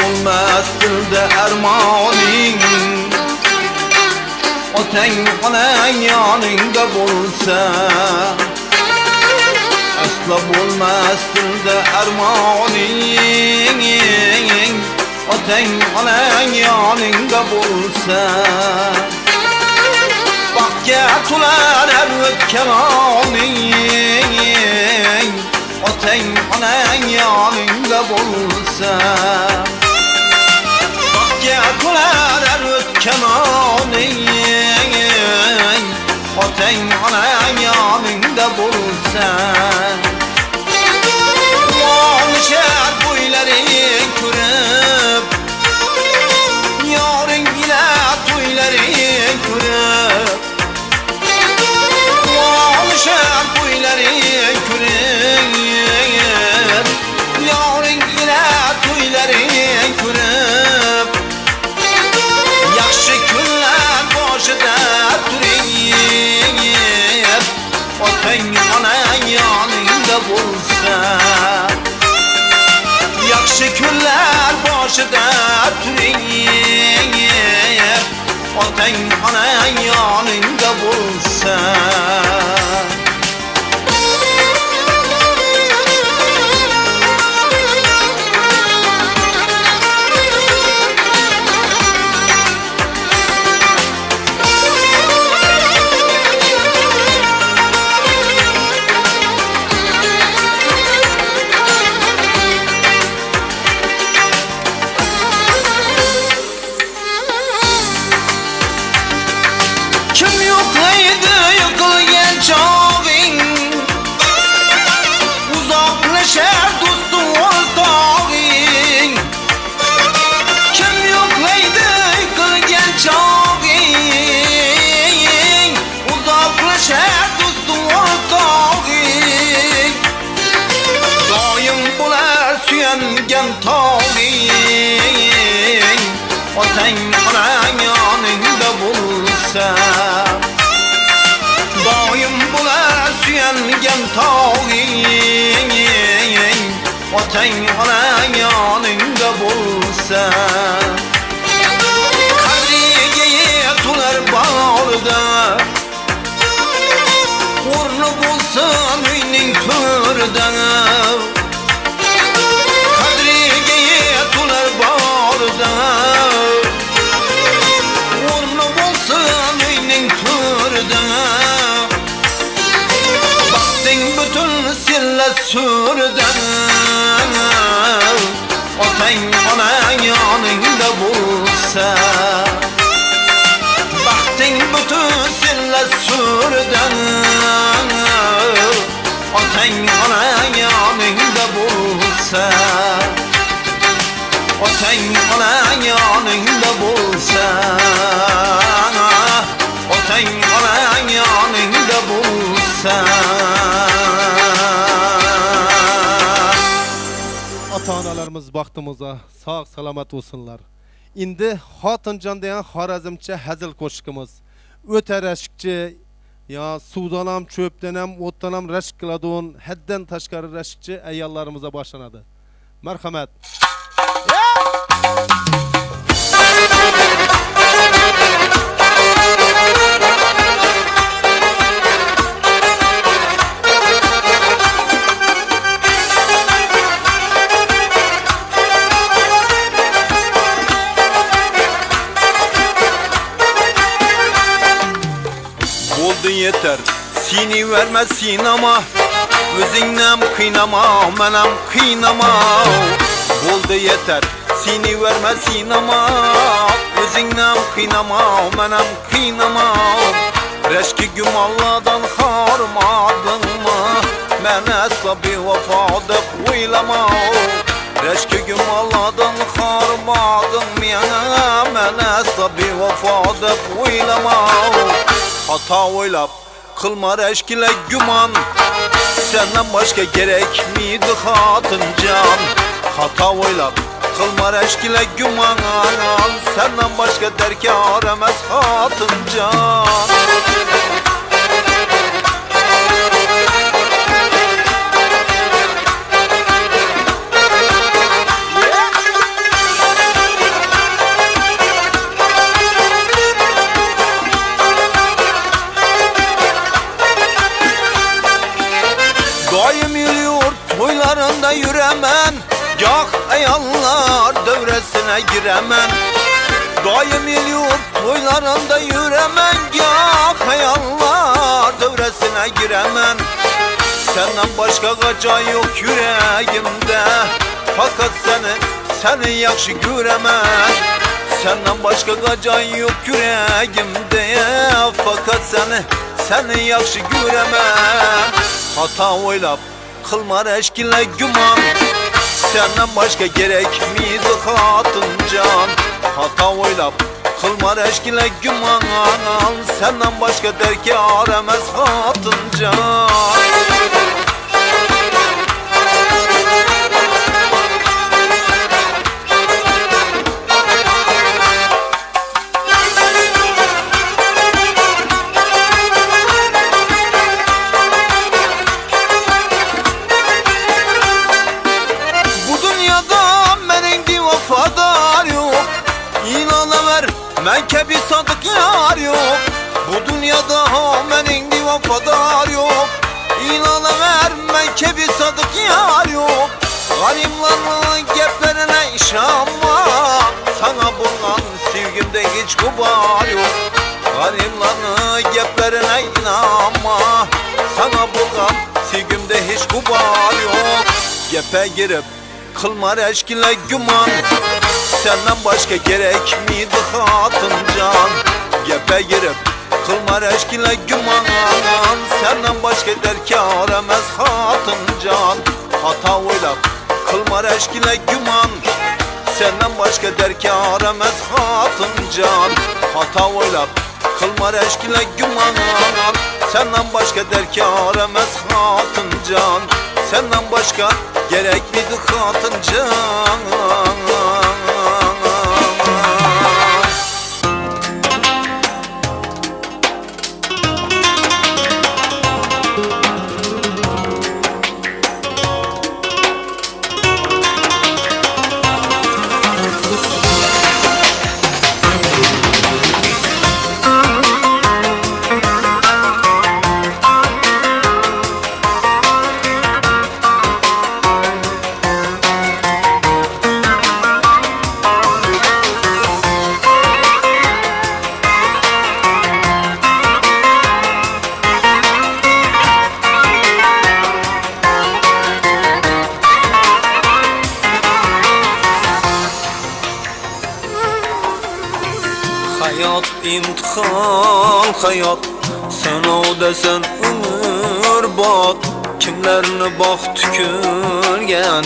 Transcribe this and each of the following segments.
bulmaz dilde ermaning. Otang onang yoningda bo'lsa, aslo bo'lmas dilda armoning. Otang onang yoningda bo'lsa, baxtga to'lar o'tgan oning. Otang onang yoningda bo'lsa, baxtga to'lar o'tgan oning. Otang onang yoningda bo'lsa, quvonishar bo'ylaring ko'rib, yoring ila to'ylaring ko'rib. Quvonishar bo'ylaring ko'rib, yoring ila to'ylaring ko'rib. Yaxshi kunlar boshida turing, otang onang yoningda bo'lsa. Yaxshi kunlar boshida turing, otang onang yoningda bo'lsa. Otang onang yoningda bo'lsa, doim bo'lar suyangan tog'ing. Otang onang yoningda bo'lsa, qadriga yetolar borida, o'rni bo'lsin uyning to'rida. Qadriga yetolar borida, o'rni bo'lsin uyning to'rida. Baxting butun silla surda, otang onang yoningda bo'lsa. Baxting butun silla surda, otang onang yoningda bo'lsa. Otang onang yoningda bo'lsa, otang onang yoningda bo'lsa. Ota-onalarimiz baxtimizga sog' salomat bo'lsinlar. Endi xotinjon degan xorazmcha hazil qo'shiqimiz. O'ta rashkchi, ya suvdan ham, cho'pdan ham, o'tdan ham rashk qiladigan, haddan tashqari rashkchi ayollarimiza boshlanadi. Marhamat. Oldu yeter, seni vermesin ama, o'zingni qiynama, menam qiynama. Oldu yeter, seni vermesin ama, o'zingni qiynama, menam qiynama. Rashki gumonlardan xormadingmi? Men aslo bevafa deb o'ylama. Rashki gumonlardan xormadingmi? Men aslo bevafa deb o'ylama. Hata o'ylab qilma rashkila gumon, senden başka gerekmiydi xotinjon. Hata o'ylab qilma rashkila gumon, senden başka derkor emas xotinjon. giremen, gah ayallar devresine giremen. Daim il yurt toylarında yüremen, gah ayallar devresine giremen. Senden başka kaca yok yüreğimde, fakat seni yaxşı göremen. Senden başka kaca yok yüreğimde, fakat seni yaxşı göremen. Hata oylap kılma eşkile güman, senden başka gerek miydi hatın can? Hata oylap kılma eşkile güman, senden başka derki aramaz hatın can. Mənke bir sadık yar yok, bu dünyada mənin bir vafadar yok. İlana ver, mənke bir sadık yar yok. Garipların geplerine işanma, sana bulgan sevgimde hiç kubar yok. Garipların geplerine inanma, sana bulgan sevgimde hiç kubar yok. Gepe girip kılma eşkile güman, senden başka gerek miydi hatın can? Gepe girip kılma eşkile güman, senden başka derki aramaz hatın can. Hata oylap kılma eşkile güman, senden başka derki aramaz hatın can. Hata oylap kılma eşkile güman, senden başka derki aramaz hatın can. Senden başka gerek miydi hatın can? Hayat imtihan hayat, sen desen ömür bot. Kimlerini baxt tükülgen,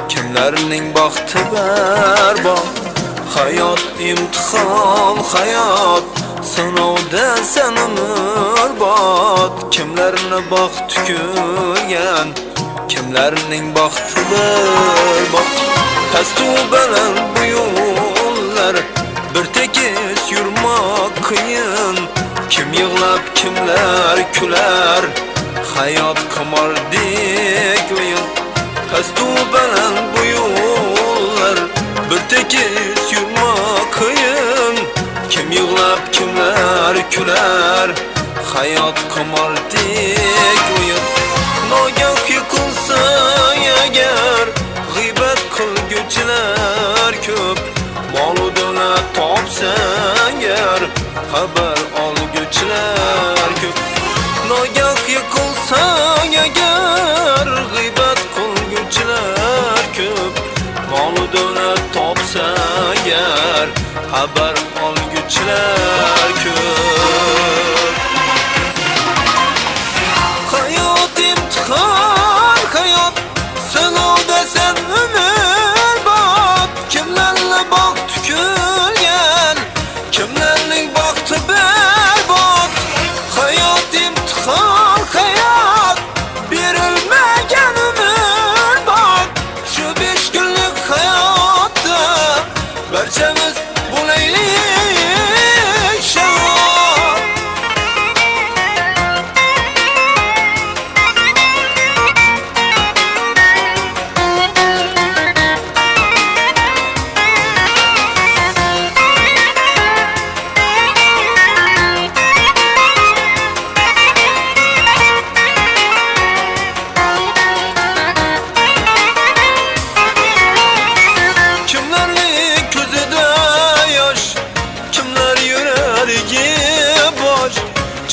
kimlerinin baxtı berbat. Hayat imtihan hayat, sen desen ömür bot. Kimlerini baxt tükülgen, kimlerinin baxtı berbat. Pestu belen bu yollar, bir tekis yurmak kıyın. Kim yığlap kimler küler, hayat kamardik oyun. Pestu belen bu yollar, bir tekis yurmak kıyın. Kim yığlap kimler küler, hayat kamardik oyun. Nagah yıkılsa eğer, gıybet kılgıçlar köp. Malı dövlet topsan yer, haber algıçlar köp. Nagah yıkılsan eğer, gıybet kılgıçlar köp. Malı dövlet topsan yer, haber algıçlar köp. Hayat imtihan hayat, sen desen ömür bak. Kimlerle bak tükülgen, kimlerle baktı berbat. Hayat imtihan hayat, bir ölmegen ömür bak. Şu 5 günlük hayatta berçemiz bu leylik şahat.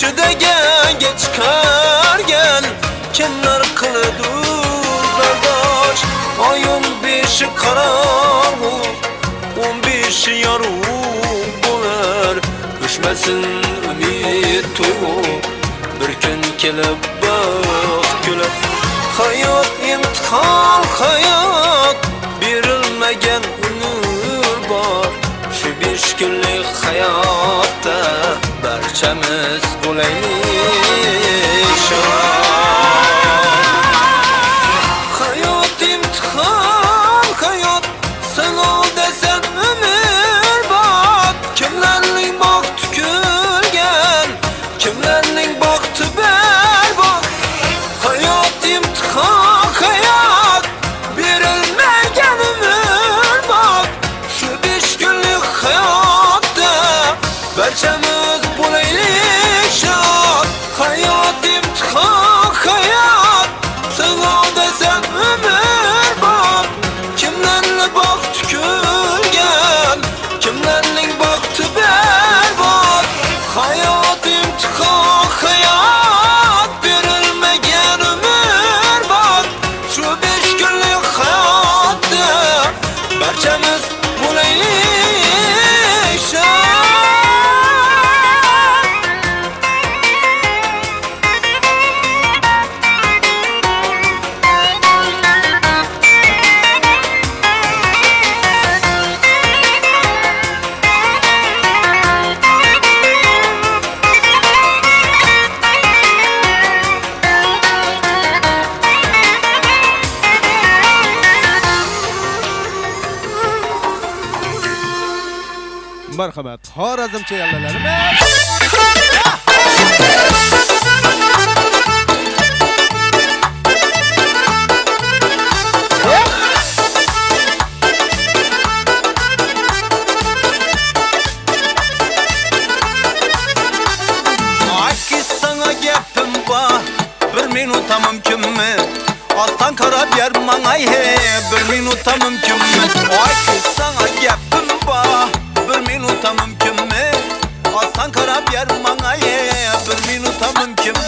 Çüdege geç kargen kimler kılıdır kardeş. Ay 15'i karanlık 15'i yarım bular. Düşmesin ümit tuğ bir gün kelip bak gülüp. Hayat imtihan hayat berilmegen ömür var. Şu 5 günlük hayatta barchamiz bo'laylik hayat imtihan hayat sinov desen ömür bak. Kimlarning baxti kulgan kimlarning baxti berbat. Hayat imtihan hayat berilmagan ömür bak. Şu 5 günlük hayatta barchamiz bo'laylik shod. Hayat imtihan hayat sinov desen ömür bak. Kimlarning baxti kulgan kimlarning baxti berbat. Hayat imtihan hayat berilmagan ömür bak. Şu 5 günlük hayatta barchamiz bo'laylik shod. Marhamat, Xorazmcha yallalarimiz. Aki sana gapim var, bir minuta mümkünmü? Aslan karab yer manay he, bir minuta mümkünmü? Aki sana gapim var, bir minuta mümkünmü? Aslan karab yer manay he, bir minuta mümkünmü?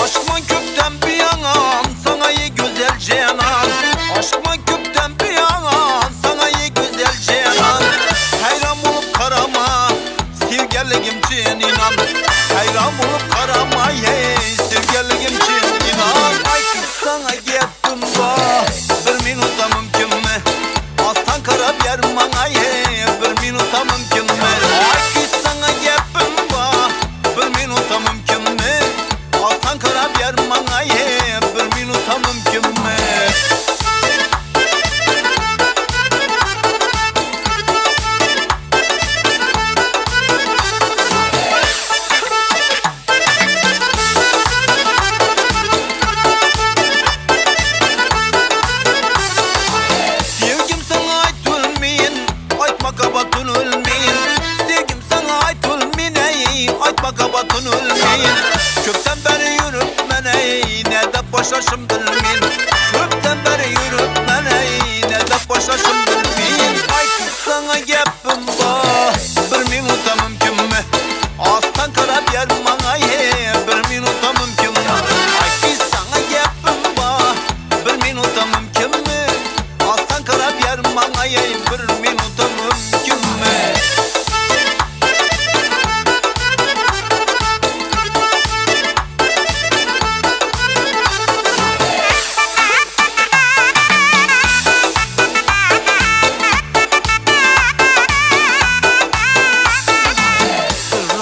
Aşkman kökten bir yanan, sana iyi güzel cenan. Aşkman kökten bir yanan, sana iyi güzel cenan. Hayran olup karama, sevgiliğim için inan. Hayran olup karama, sevgiliğim için inan. Ay kız sana geptim var, bir minuta mümkün mü? Aslan karab yer manay, bir minuta mümkün mü? Ay kız sana geptim var, bir minuta mümkün mü? Aslan karab yer manay, bir minuta mümkün mü? Sevgim sana ait ölmeyin, aytma kabatın ölmeyin. Sevgim sana ait ölmeyin, aytma kabatın ölmeyin. Köpten beri yürüp mene, ne de başlaşım bilmeyin. Köpten beri yürüp mene, ne de başlaşım bilmeyin. Ay kız sana gapim var, bir minuta mümkün mü? Aslan karab yer manay, bir minuta mümkün mü? Ay kız sana gapim var, bir minuta mümkün mü? Aslan karab yer manay, bir minuta mümkün mü?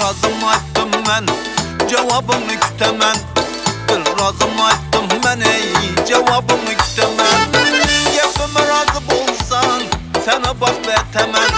Razım aytdım ben, cevabını kütemen. Razım aytdım ben, cevabını kütemen. Gapime razı bolsan, sana bak ve temen.